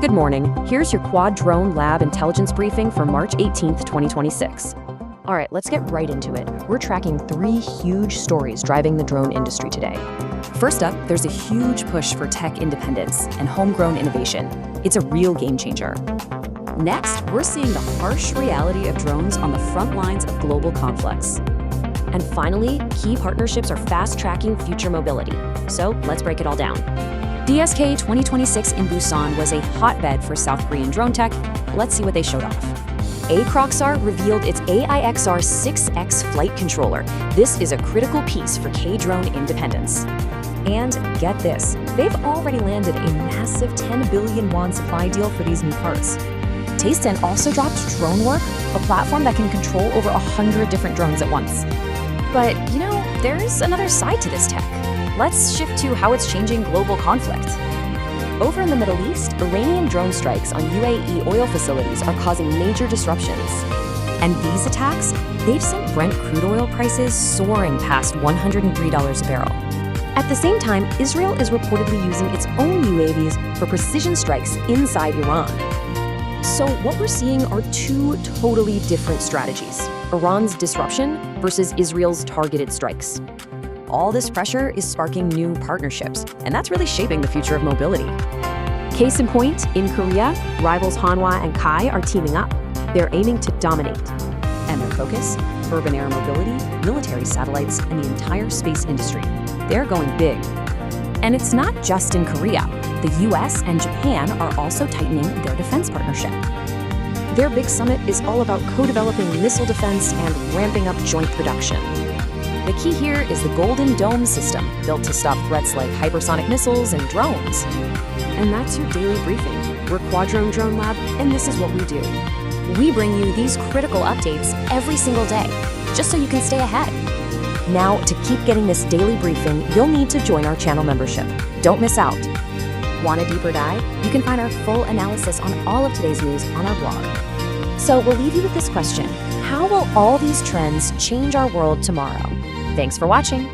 Good morning. Here's your Quad Drone Lab Intelligence Briefing for March 18th, 2026. All right, let's get right into it. We're tracking 3 huge stories driving the drone industry today. First up, there's a huge push for tech independence and homegrown innovation. It's a real game changer. Next, we're seeing the harsh reality of drones on the front lines of global conflicts. And finally, key partnerships are fast-tracking future mobility. So let's break it all down. DSK 2026 in Busan was a hotbed for South Korean drone tech. Let's see what they showed off. Acroxar revealed its AIXR 6X flight controller. This is a critical piece for K-drone independence. And get this, they've already landed a massive 10 billion won supply deal for these new parts. Tasten also dropped DroneWork, a platform that can control over 100 different drones at once. But, there's another side to this tech. Let's shift to how it's changing global conflict. Over in the Middle East, Iranian drone strikes on UAE oil facilities are causing major disruptions. And these attacks, they've sent Brent crude oil prices soaring past $103 a barrel. At the same time, Israel is reportedly using its own UAVs for precision strikes inside Iran. So what we're seeing are 2 totally different strategies: Iran's disruption versus Israel's targeted strikes. All this pressure is sparking new partnerships, and that's really shaping the future of mobility. Case in point, in Korea, rivals Hanwha and Kai are teaming up. They're aiming to dominate. And their focus? Urban air mobility, military satellites, and the entire space industry. They're going big. And it's not just in Korea. The US and Japan are also tightening their defense partnership. Their big summit is all about co-developing missile defense and ramping up joint production. The key here is the Golden Dome system, built to stop threats like hypersonic missiles and drones. And that's your daily briefing. We're Quadrone Drone Lab, and this is what we do. We bring you these critical updates every single day, just so you can stay ahead. Now, to keep getting this daily briefing, you'll need to join our channel membership. Don't miss out. Want a deeper dive? You can find our full analysis on all of today's news on our blog. So we'll leave you with this question: how will all these trends change our world tomorrow? Thanks for watching.